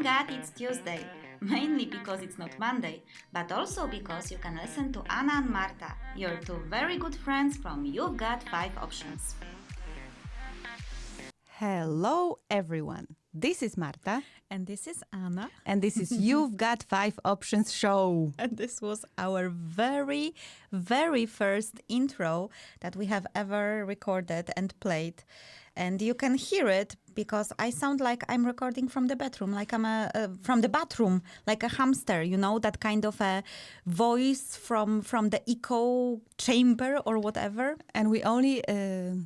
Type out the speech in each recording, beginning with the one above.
Thank God it's Tuesday, mainly because it's not Monday, but also because you can listen to Anna and Marta, your two very good friends from You've Got 5 Options. Hello, everyone. This is Marta. And this is Anna. And this is You've Got 5 Options show. And this was our very, very first intro that we have ever recorded and played. And you can hear it because I sound like I'm recording from the bedroom, like I'm from the bathroom, like a hamster, you know, that kind of a voice from the echo chamber or whatever. And we only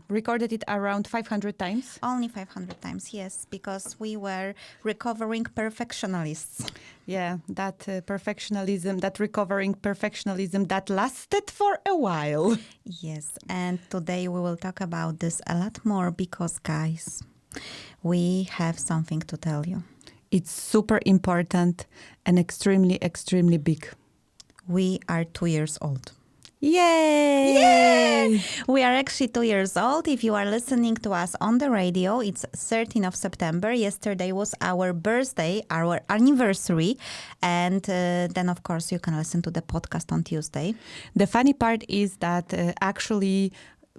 recorded it around 500 times. Only 500 times, yes, because we were recovering perfectionists. Yeah, that perfectionism, that recovering perfectionism that lasted for a while. Yes, and today we will talk about this a lot more because, guys, we have something to tell you. It's super important and extremely, extremely big. We are 2 years old. Yay! Yay! We are actually 2 years old. If you are listening to us on the radio, it's 13th of September. Yesterday was our birthday, our anniversary. And then, of course, you can listen to the podcast on Tuesday. The funny part is that actually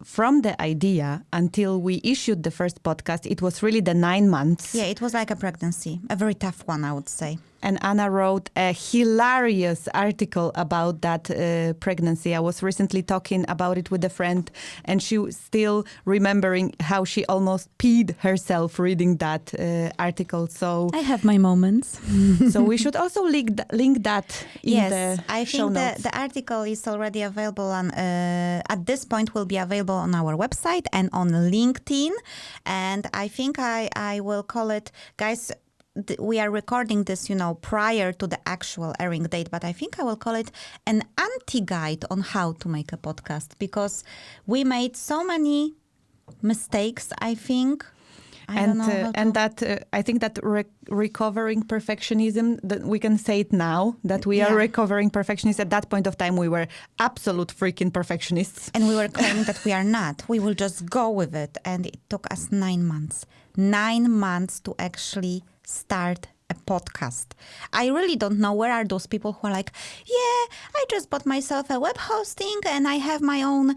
from the idea until we issued the first podcast, it was really the 9 months. Yeah, it was like a pregnancy, a very tough one, I would say. And Anna wrote a hilarious article about that pregnancy. I was recently talking about it with a friend, and she was still remembering how she almost peed herself reading that article. So I have my moments. So we should also link that in the show notes. Yes, the article is already available on, at this point will be available on our website and on LinkedIn. And I think I will call it, guys, we are recording this, you know, prior to the actual airing date, but I think I will call it an anti-guide on how to make a podcast because we made so many mistakes, I think. I think that recovering perfectionism, that we can say it now, that we are recovering perfectionists. At that point of time, we were absolute freaking perfectionists. And we were claiming that we are not. We will just go with it. And it took us 9 months. 9 months to actually start a podcast. I really don't know where are those people who are like, yeah, I just bought myself a web hosting and I have my own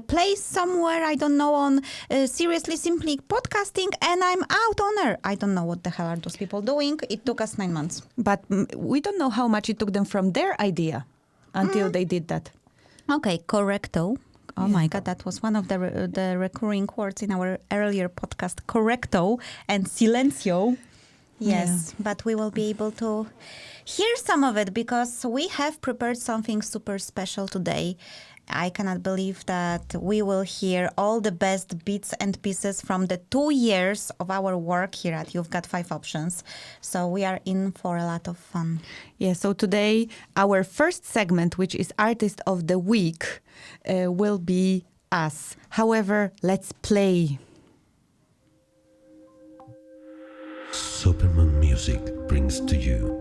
place somewhere, I don't know, on Seriously Simply Podcasting and I'm out on air. I don't know what the hell are those people doing. It took us 9 months. But we don't know how much it took them from their idea until they did that. Okay, correcto. Oh my God, that was one of the recurring words in our earlier podcast, correcto and silencio. Yes, but we will be able to hear some of it because we have prepared something super special today. I cannot believe that we will hear all the best bits and pieces from the 2 years of our work here at You've Got 5 Options. So we are in for a lot of fun. Yeah, so today our first segment, which is Artist of the Week, will be us. However, let's play. Superman Music brings to you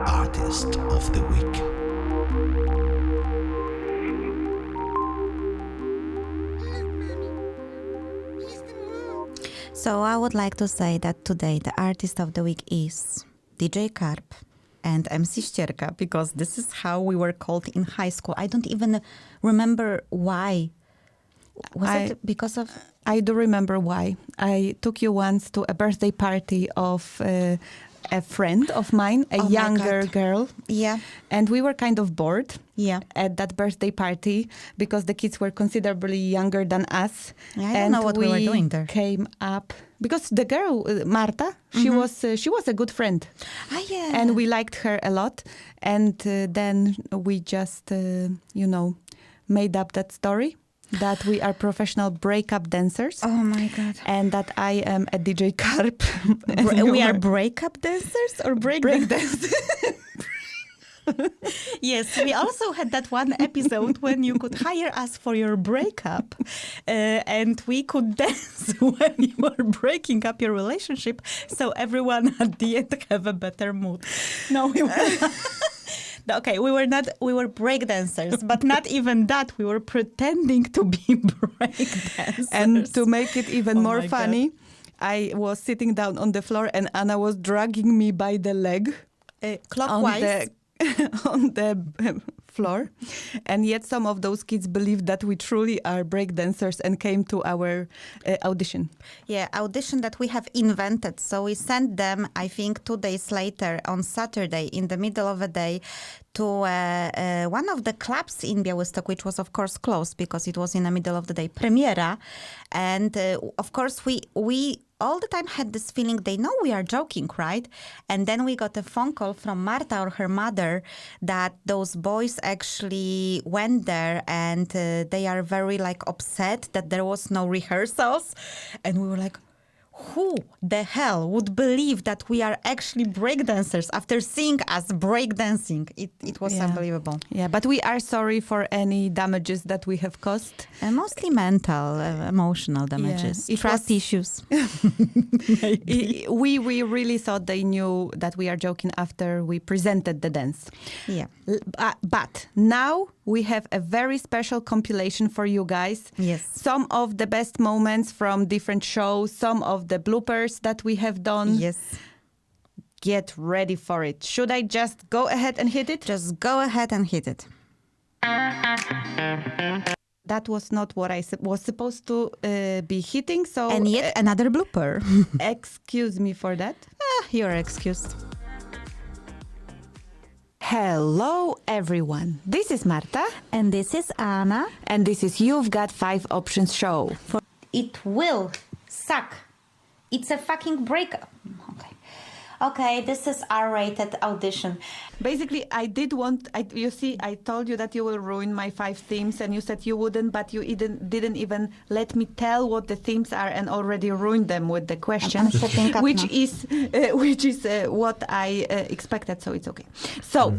Artist of the Week. So I would like to say that today the Artist of the Week is DJ Karp and MC Ścierka because this is how we were called in high school. I don't even remember why. Was it because of... I do remember why. I took you once to a birthday party of a friend of mine, a younger girl. Yeah. And we were kind of bored at that birthday party because the kids were considerably younger than us. Yeah, I don't know what we were doing there. Came up because the girl, Marta, she was a good friend. Ah, yeah. And we liked her a lot. And then we just, made up that story. That we are professional breakup dancers. Oh my God. And that I am a DJ Karp. We are breakup dancers or break dancers? Yes, we also had that one episode when you could hire us for your breakup and we could dance when you were breaking up your relationship so everyone at the end have a better mood. No, we were Okay, we were breakdancers, but not even that. We were pretending to be breakdancers. And to make it even more funny, I was sitting down on the floor and Anna was dragging me by the leg Clockwise. on the floor. And yet some of those kids believed that we truly are breakdancers and came to our audition. Yeah, audition that we have invented. So we sent them, I think, 2 days later on Saturday in the middle of the day to one of the clubs in Białystok, which was, of course, closed because it was in the middle of the day, Premiera. And, of course, we all the time had this feeling they know we are joking, right? And then we got a phone call from Marta or her mother that those boys actually went there and they are very upset that there was no rehearsals. And we were like, who the hell would believe that we are actually breakdancers after seeing us breakdancing? It was unbelievable. Yeah, but we are sorry for any damages that we have caused. And mostly mental, emotional damages, Yeah, trust issues. We really thought they knew that we are joking after we presented the dance. Yeah. But now we have a very special compilation for you guys. Yes. Some of the best moments from different shows, some of the bloopers that we have done. Yes. Get ready for it. Should I just go ahead and hit it? Just go ahead and hit it. That was not what I was supposed to be hitting. So And yet another blooper. excuse me for that. You're excused. Hello, everyone. This is Marta. And this is Anna. And this is You've Got 5 Options show. It will suck. It's a fucking breakup. Okay, this is R-rated audition. Basically, I told you that you will ruin my 5 themes, and you said you wouldn't, but you didn't even let me tell what the themes are, and already ruined them with the questions, which is what I expected. So it's okay. So.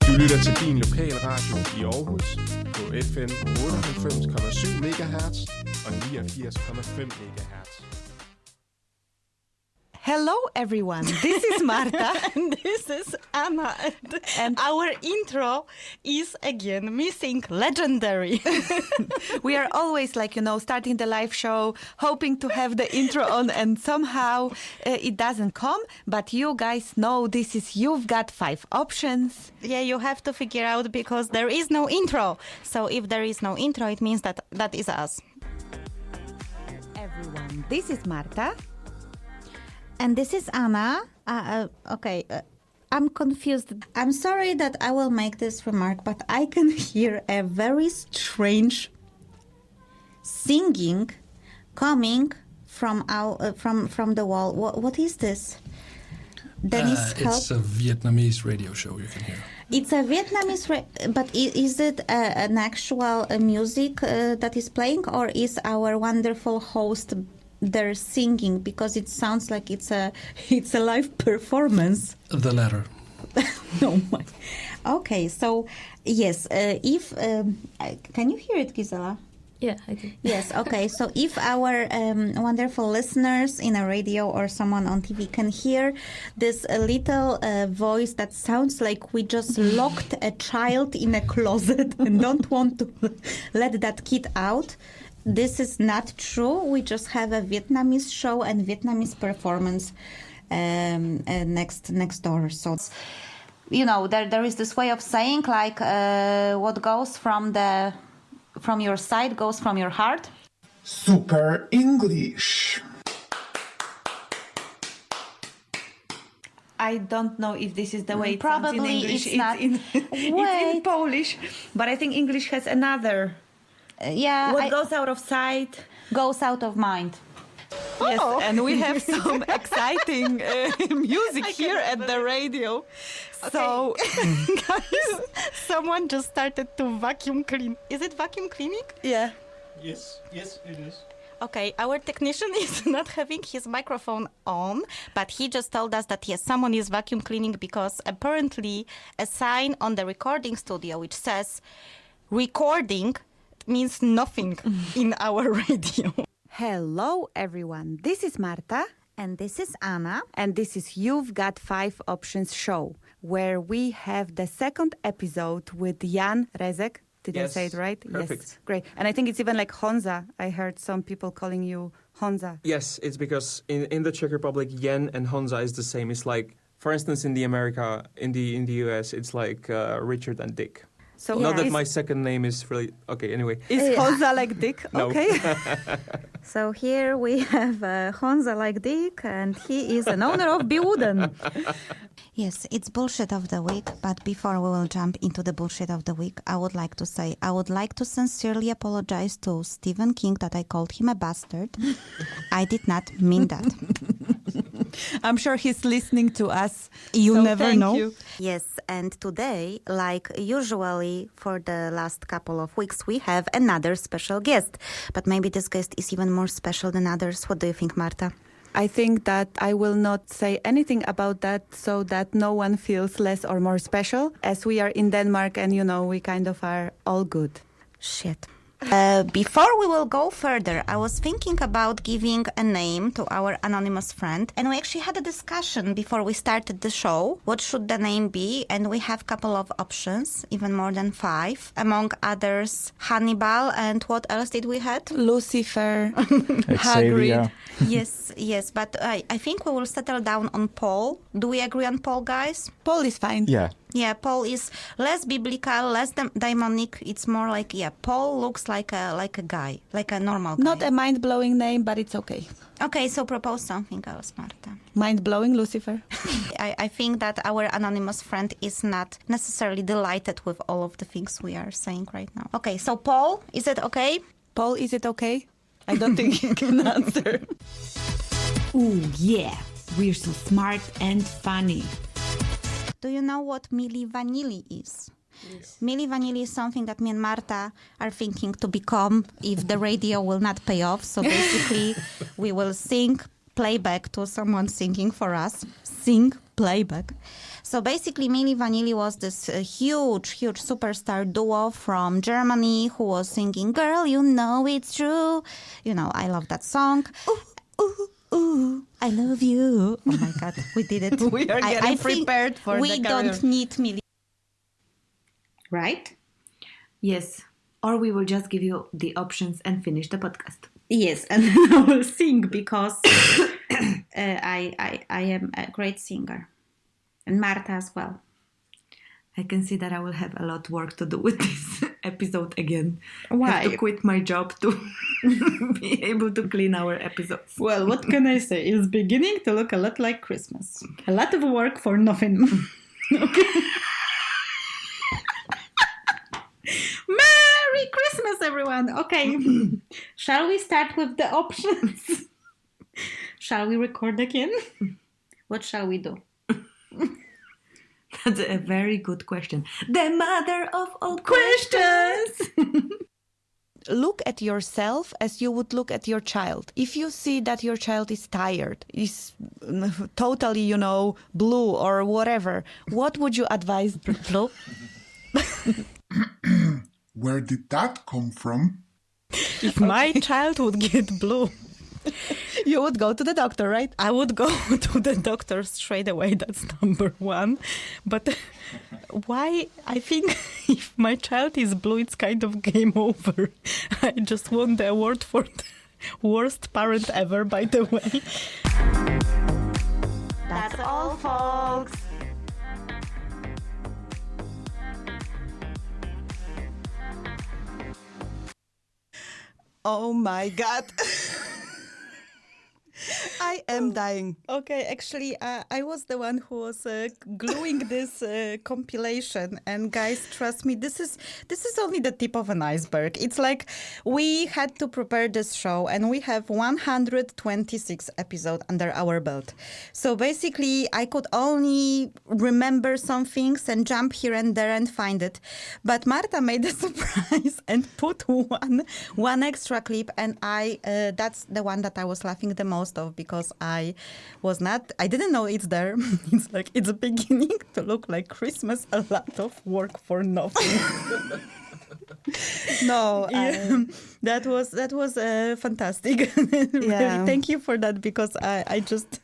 Du lytter til din lokalradio i Aarhus på FM 98,7 MHz og 89,5 MHz. Hello, everyone. This is Marta. And this is Anna. And our intro is again missing legendary. We are always starting the live show, hoping to have the intro on, and somehow it doesn't come. But you guys know this is You've Got 5 Options. Yeah, you have to figure out because there is no intro. So if there is no intro, it means that is us. Everyone, this is Marta. And this is Anna. I'm confused. I'm sorry that I will make this remark, but I can hear a very strange singing coming from the wall. What is this? Dennis, help. It's a Vietnamese radio show you can hear. It's a Vietnamese, but is it an actual music that is playing, or is our wonderful host they're singing, because it sounds like it's a live performance? The latter. No, my. Okay, so yes, if can you hear it, Gisela? Yeah, I do. Yes, okay. So if our wonderful listeners in a radio or someone on TV can hear this little voice that sounds like we just locked a child in a closet and don't want to let that kid out, this is not true. We just have a Vietnamese show and Vietnamese performance next door. So, there is this way of saying what goes from your side goes from your heart. Super English. I don't know if this is the way it Probably sounds in English. it's not. It's in Polish, but I think English has another. What goes out of sight goes out of mind. Yes, and we have some exciting music here at the radio. So, Guys, someone just started to vacuum clean. Is it vacuum cleaning? yeah. Yes, it is. Okay, our technician is not having his microphone on, but he just told us that yes, someone is vacuum cleaning because apparently a sign on the recording studio which says recording means nothing in our radio. Hello, everyone. This is Marta. and this is Anna. And this is You've Got 5 Options show, where we have the second episode with Jan Rezek. Did I say it right? Perfect. Yes, great. And I think it's even like Honza. I heard some people calling you Honza. Yes, it's because in the Czech Republic, yen and Honza is the same. It's like, for instance, in the US, it's like Richard and Dick. So Not that is, my second name is really okay. Anyway, is Honza like Dick? No. Okay. So here we have Honza like Dick, and he is an owner of BURT1. Yes, it's bullshit of the week, but before we will jump into the bullshit of the week, I would like to sincerely apologize to Stephen King that I called him a bastard. I did not mean that. I'm sure he's listening to us. You so never thank know. you. Yes, and today, like usually for the last couple of weeks, we have another special guest. But maybe this guest is even more special than others. What do you think, Marta? I think that I will not say anything about that so that no one feels less or more special, as we are in Denmark and, we kind of are all good. Shit. Before we will go further, I was thinking about giving a name to our anonymous friend, and we actually had a discussion before we started the show. What should the name be? And we have a couple of options, even more than 5. Among others, Hannibal, and what else did we had? Lucifer, Xavier. Hagrid. Yes, but I think we will settle down on Paul. Do we agree on Paul, guys? Paul is fine. Yeah. Yeah, Paul is less biblical, less demonic. It's more like, Paul looks like a guy, like a normal guy. Not a mind-blowing name, but it's okay. Okay, so propose something else, Marta. Mind-blowing, Lucifer. I think that our anonymous friend is not necessarily delighted with all of the things we are saying right now. Okay, so Paul, is it okay? Paul, is it okay? I don't think he can answer. Ooh, yeah, we're so smart and funny. Do you know what Milli Vanilli is? Yes. Milli Vanilli is something that me and Marta are thinking to become if the radio will not pay off. So basically, we will sing playback to someone singing for us. Sing playback. So basically, Milli Vanilli was this huge superstar duo from Germany who was singing, "Girl, you know it's true." I love that song. Ooh, ooh. Ooh, I love you. Oh my God, we did it. We are getting prepared for we the career. don't need Milli. Right? Yes. Or we will just give you the options and finish the podcast. Yes, and I will sing because I am a great singer. And Marta as well. I can see that I will have a lot of work to do with this episode again. Why? I have to quit my job to be able to clean our episodes. Well, what can I say? It's beginning to look a lot like Christmas. A lot of work for nothing. Okay. Merry Christmas, everyone. Okay. Shall we start with the options? Shall we record again? What shall we do? That's a very good question. The mother of all questions. Look at yourself as you would look at your child. If you see that your child is tired, is totally, blue or whatever, what would you advise? Blue? Where did that come from? If my child would get blue, You would go to the doctor, right? I would go to the doctor straight away. That's number one. But why? I think if my child is blue, it's kind of game over. I just won the award for the worst parent ever, by the way. That's all, folks. Oh my God. I am dying. Okay, actually, I was the one who was gluing this compilation, and guys, trust me, this is only the tip of an iceberg. It's like we had to prepare this show, and we have 126 episodes under our belt. So basically, I could only remember some things and jump here and there and find it. But Marta made a surprise and put one extra clip, and that's the one that I was laughing the most of, because I didn't know it's there. It's like it's beginning to look like Christmas, a lot of work for nothing. No, that was fantastic. Really, Yeah. thank you for that, because I just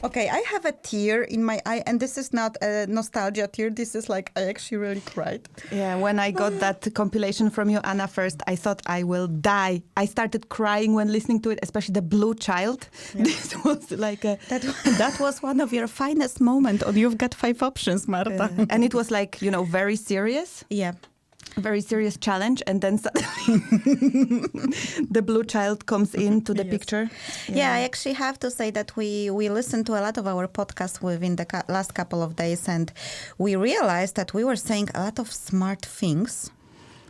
Okay, I have a tear in my eye, and this is not a nostalgia tear. This is like I actually really cried. Yeah, when I got that compilation from you, Anna, first, I thought I will die. I started crying when listening to it, especially the Blue Child. Yeah. This was like a... That was one of your finest moments on You've Got 5 Options, Marta. and it was like, very serious. Yeah. Very serious challenge, and then suddenly the Blue Child comes into the picture. Yeah, I actually have to say that we listened to a lot of our podcasts within the last couple of days, and we realized that we were saying a lot of smart things.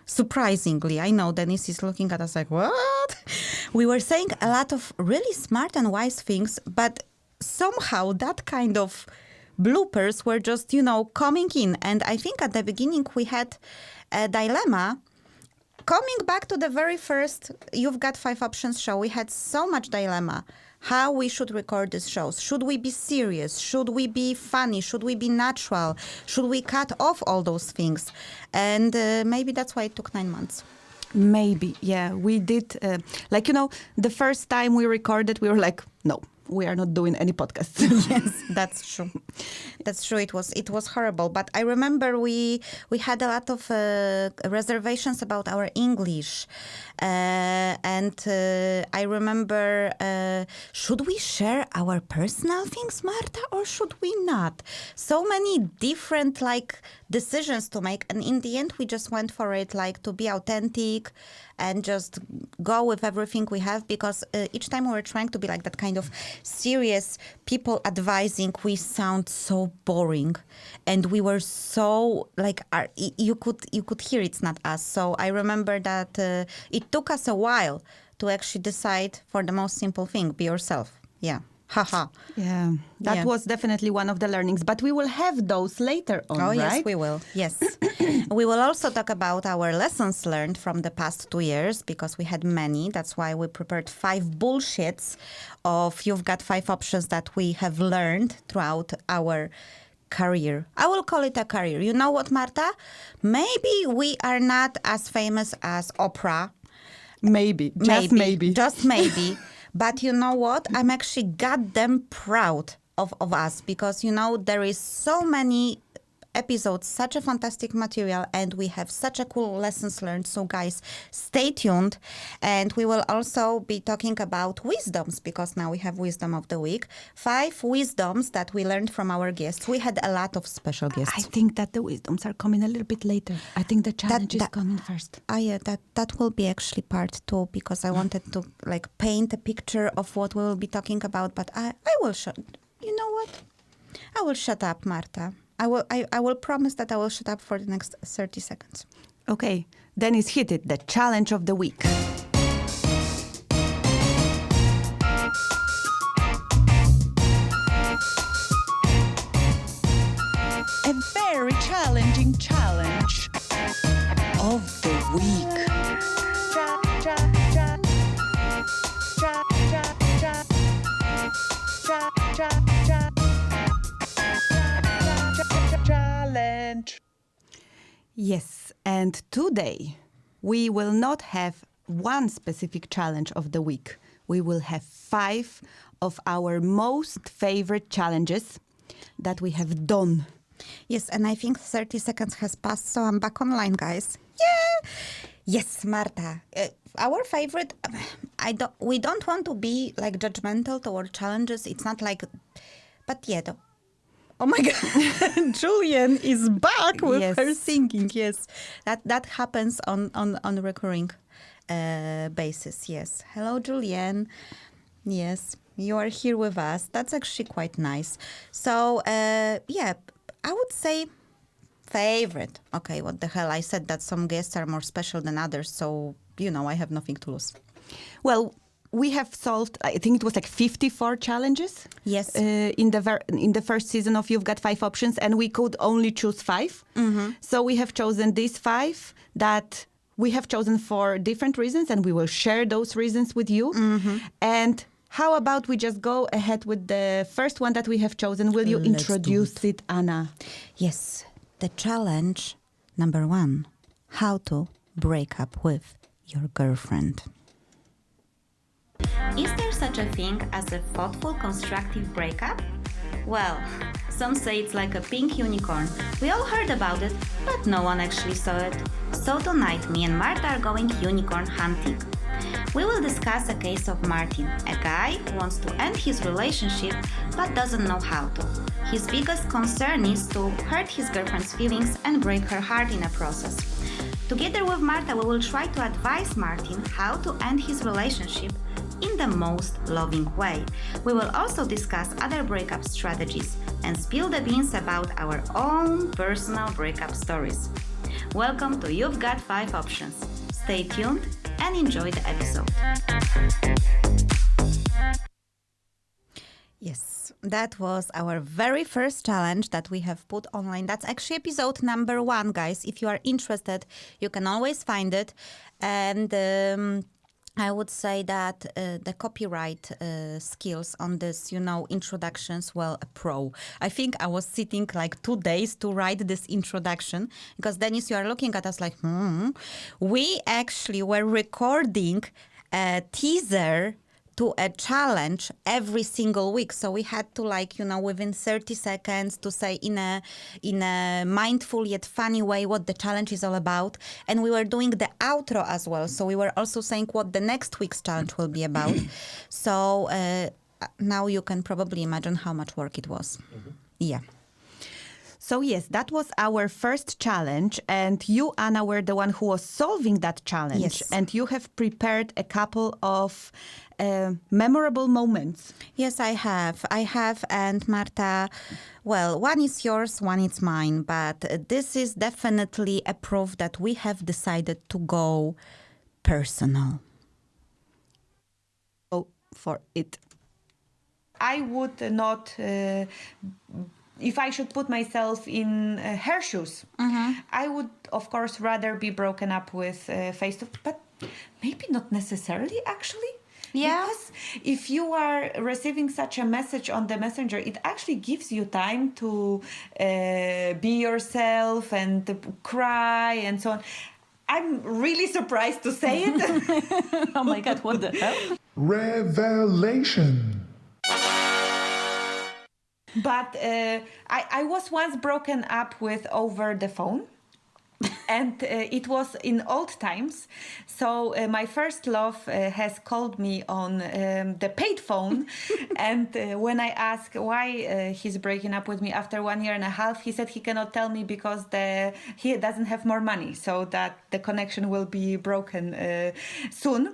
Surprisingly, I know Denise is looking at us like, what? We were saying a lot of really smart and wise things, but somehow that kind of bloopers were just, coming in. And I think at the beginning we had a dilemma. Coming back to the very first You've Got 5 Options show, we had so much dilemma. How we should record these shows. Should we be serious? Should we be funny? Should we be natural? Should we cut off all those things? And maybe that's why it took 9 months. Maybe, yeah. We did, the first time we recorded, we were like, no, we are not doing any podcasts. Yes, that's true. That's true. It was horrible. But I remember we had a lot of reservations about our English. And I remember, should we share our personal things, Marta, or should we not? So many different decisions to make. And in the end, we just went for it to be authentic and just go with everything we have, because each time we were trying to be like that kind of serious people advising, we sound so boring, and we were so you could hear it's not us. So I remember that it took us a while to actually decide for the most simple thing: be yourself. Yeah. Haha. Yeah, that was definitely one of the learnings, but we will have those later on, right? Yes, we will. Yes. We will also talk about our lessons learned from the past 2 years, because we had many. That's why we prepared 5 bullshits of You've Got 5 Options that we have learned throughout our career. I will call it a career. You know what, Marta? Maybe we are not as famous as Oprah. Maybe. Just maybe. Just maybe. But you know what? I'm actually goddamn proud of us, because, there is so many episodes, such a fantastic material, and we have such a cool lessons learned. So guys, stay tuned. And we will also be talking about wisdoms, because now we have Wisdom of the Week. 5 wisdoms that we learned from our guests. We had a lot of special guests. I think that the wisdoms are coming a little bit later. I think the challenge is coming first. Yeah, that will be actually part 2, because I wanted to paint a picture of what we will be talking about. But I will you know what? I will shut up, Marta. I will promise that I will shut up for the next 30 seconds. Okay, Dennis, hit it. The challenge of the week. A very challenging challenge of the week. Challenge. Yes, and today we will not have one specific challenge of the week. We will have 5 of our most favorite challenges that we have done. Yes, and I think 30 seconds has passed, so I'm back online, guys. Yeah! Yes, Marta. Our favorite, we don't want to be judgmental toward challenges. It's not but yeah, though. Oh my God, Julian is back with her singing. Yes, that happens on a recurring basis. Yes. Hello, Julian. Yes, you are here with us. That's actually quite nice. So, yeah, I would say favorite. Okay, what the hell? I said that some guests are more special than others, so, I have nothing to lose. Well, we have solved, I think it was 54 challenges. Yes. In the first season of You've Got 5 Options, and we could only choose 5. Mm-hmm. So we have chosen these 5 that we have chosen for different reasons, and we will share those reasons with you. Mm-hmm. And how about we just go ahead with the first one that we have chosen? Will you introduce it, Anna? Yes. The challenge number 1, how to break up with your girlfriend. Is there such a thing as a thoughtful, constructive breakup? Well, some say it's like a pink unicorn. We all heard about it, but no one actually saw it. So tonight, me and Marta are going unicorn hunting. We will discuss a case of Martin, a guy who wants to end his relationship but doesn't know how to. His biggest concern is to hurt his girlfriend's feelings and break her heart in a process. Together with Marta, we will try to advise Martin how to end his relationship in the most loving way. We will also discuss other breakup strategies and spill the beans about our own personal breakup stories. Welcome to You've Got 5 Options. Stay tuned and enjoy the episode. Yes, that was our very first challenge that we have put online. That's actually episode number 1, guys. If you are interested, you can always find it. And I would say that the copyright skills on this, introductions, well, a pro. I think I was sitting like 2 days to write this introduction because Dennis, you are looking at us like, We actually were recording a teaser to a challenge every single week. So we had to within 30 seconds to say in a mindful yet funny way what the challenge is all about. And we were doing the outro as well. So we were also saying what the next week's challenge will be about. So now you can probably imagine how much work it was. Mm-hmm. Yeah. So yes, that was our first challenge, and you, Anna, were the one who was solving that challenge. Yes. And you have prepared a couple of memorable moments. Yes, I have. And Marta, well, one is yours, one is mine, but this is definitely a proof that we have decided to go personal. Go for it. I would not... if I should put myself in her shoes, I would, of course, rather be broken up with face-to-face, but maybe not necessarily, actually. Yeah. Because if you are receiving such a message on the messenger, it actually gives you time to be yourself and to cry and so on. I'm really surprised to say it. Oh my God, what the hell? Revelation. But I was once broken up with over the phone. And it was in old times. So my first love has called me on the paid phone. And when I asked why he's breaking up with me after 1 year and a half, he said he cannot tell me because he doesn't have more money. So that the connection will be broken soon.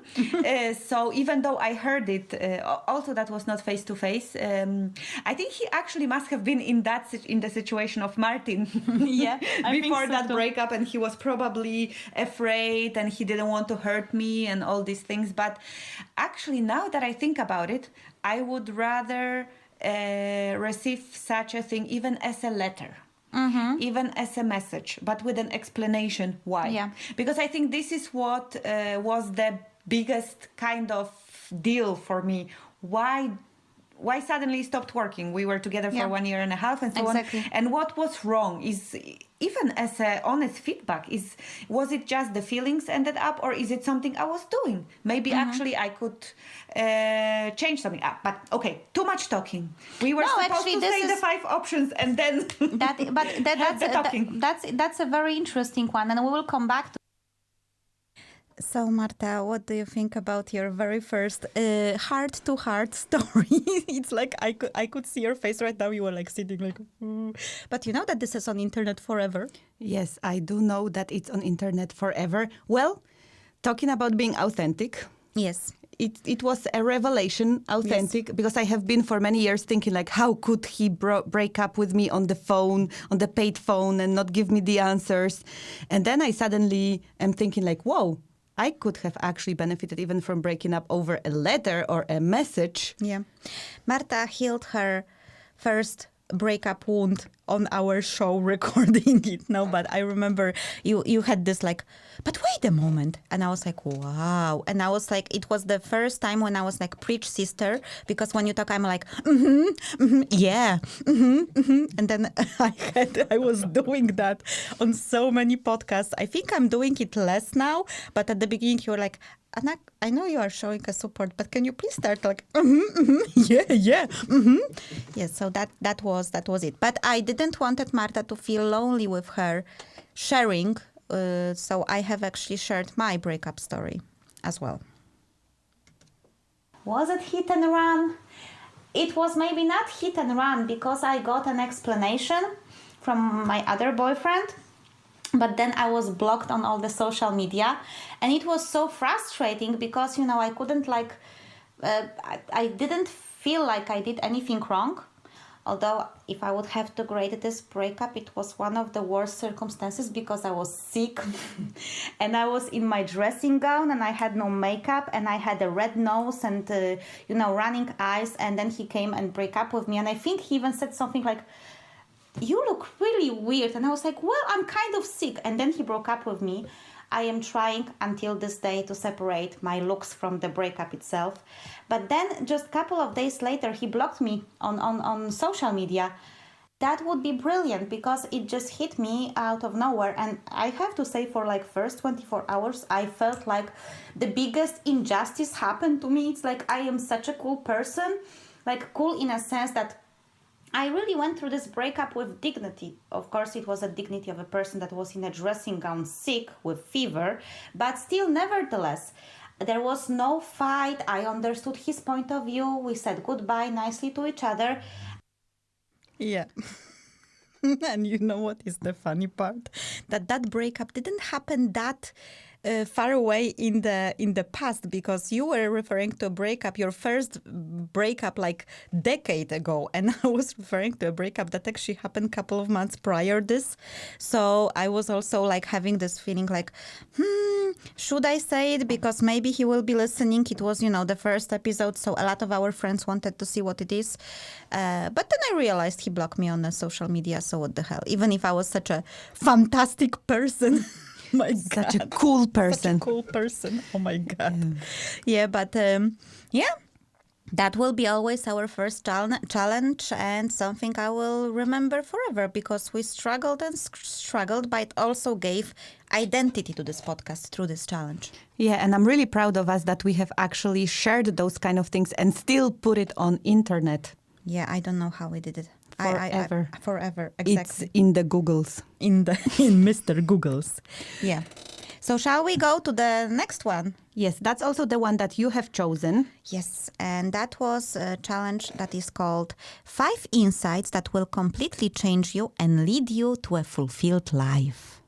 So even though I heard it, also that was not face to face. I think he actually must have been in the situation of Martin. Yeah, before that breakup. And he was probably afraid and he didn't want to hurt me and all these things. But actually, now that I think about it, I would rather receive such a thing even as a letter. Mm-hmm. Even as a message, but with an explanation why. Yeah. Because I think this is what was the biggest kind of deal for me. Why suddenly stopped working? We were together for 1 year and a half and so exactly. on. And what was wrong is, even as a honest feedback, was it just the feelings ended up, or is it something I was doing? Maybe actually I could change something up. But okay, too much talking. We were supposed to say the 5 options and then that's a very interesting one, and we will come back to. So, Marta, what do you think about your very first heart-to-heart story? It's like I could see your face right now. You were like sitting like, But you know that this is on internet forever? Yes, I do know that it's on internet forever. Well, talking about being authentic. Yes. It was a revelation, authentic, because I have been for many years thinking like, how could he break up with me on the phone, on the paid phone, and not give me the answers? And then I suddenly am thinking like, whoa, I could have actually benefited even from breaking up over a letter or a message. Yeah. Marta healed her first breakup wound on our show recording it. No, but I remember you had this like, but wait a moment. And I was like, wow. And I was like, it was the first time when I was like, preach sister, because when you talk, I'm like, yeah. And then I was doing that on so many podcasts. I think I'm doing it less now, but at the beginning you were like, Anna, I know you are showing us support, but can you please start like, yeah. So that was it. But I didn't wanted Marta to feel lonely with her sharing. So I have actually shared my breakup story as well. Was it hit and run? It was maybe not hit and run because I got an explanation from my other boyfriend. But then I was blocked on all the social media, and it was so frustrating because, I couldn't I didn't feel like I did anything wrong. Although if I would have to grade this breakup, it was one of the worst circumstances because I was sick and I was in my dressing gown and I had no makeup and I had a red nose and, running eyes. And then he came and break up with me. And I think he even said something like, "You look really weird." And I was like, well, I'm kind of sick. And then he broke up with me. I am trying until this day to separate my looks from the breakup itself. But then just a couple of days later, he blocked me on social media. That would be brilliant because it just hit me out of nowhere. And I have to say, for first 24 hours, I felt like the biggest injustice happened to me. It's like I am such a cool person, cool in a sense that I really went through this breakup with dignity. Of course, it was a dignity of a person that was in a dressing gown, sick, with fever, but still, nevertheless, there was no fight. I understood his point of view. We said goodbye nicely to each other. Yeah. And you know what is the funny part? That breakup didn't happen that far away in the past, because you were referring to a breakup, your first breakup decade ago, and I was referring to a breakup that actually happened a couple of months prior this. So I was also having this feeling should I say it? Because maybe he will be listening. It was, the first episode, so a lot of our friends wanted to see what it is. But then I realized he blocked me on the social media, so what the hell? Even if I was such a fantastic person. My God. Such a cool person. Such a cool person. Oh my God. Yeah, but that will be always our first challenge and something I will remember forever, because we struggled and struggled, but it also gave identity to this podcast through this challenge. Yeah, and I'm really proud of us that we have actually shared those kind of things and still put it on internet. Yeah, I don't know how we did it. Forever. Forever, exactly. It's in the Googles. In Mr. Googles. Yeah. So shall we go to the next one? Yes, that's also the one that you have chosen. Yes, and that was a challenge that is called 5 Insights That Will Completely Change You and Lead You to a Fulfilled Life.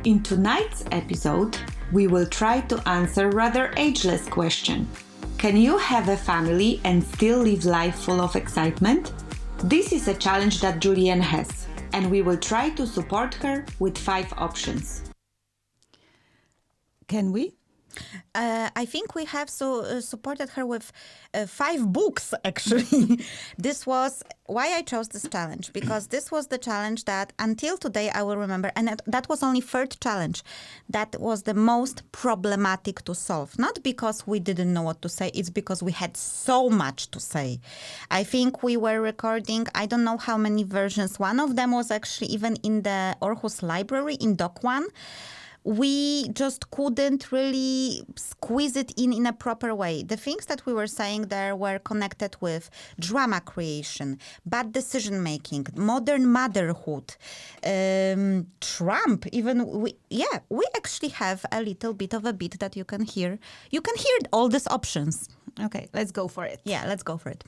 In tonight's episode, we will try to answer a rather ageless question. Can you have a family and still live life full of excitement? This is a challenge that Julianne has, and we will try to support her with 5 options. Can we? I think we have supported her with 5 books, actually. This was why I chose this challenge, because this was the challenge that until today I will remember, and that was only 3rd challenge, that was the most problematic to solve. Not because we didn't know what to say, it's because we had so much to say. I think we were recording, I don't know how many versions. One of them was actually even in the Aarhus library in Doc 1. We just couldn't really squeeze it in a proper way. The things that we were saying there were connected with drama creation, bad decision making, modern motherhood, Trump. Even we actually have a little bit of a bit that you can hear. You can hear all these options. Okay, let's go for it. Yeah, let's go for it.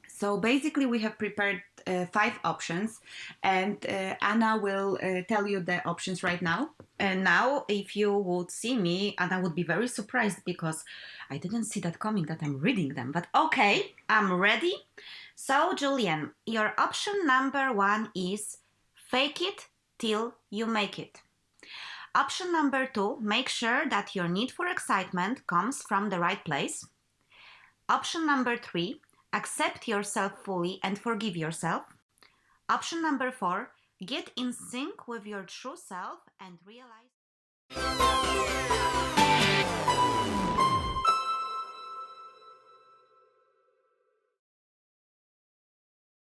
So basically we have prepared 5 options, and Anna will tell you the options right now. And now, if you would see me, Anna would be very surprised because I didn't see that coming, that I'm reading them. But okay, I'm ready. So, Julianne, your option number 1 is fake it till you make it. Option number 2, make sure that your need for excitement comes from the right place. Option number 3, accept yourself fully and forgive yourself. Option number 4, get in sync with your true self and realize...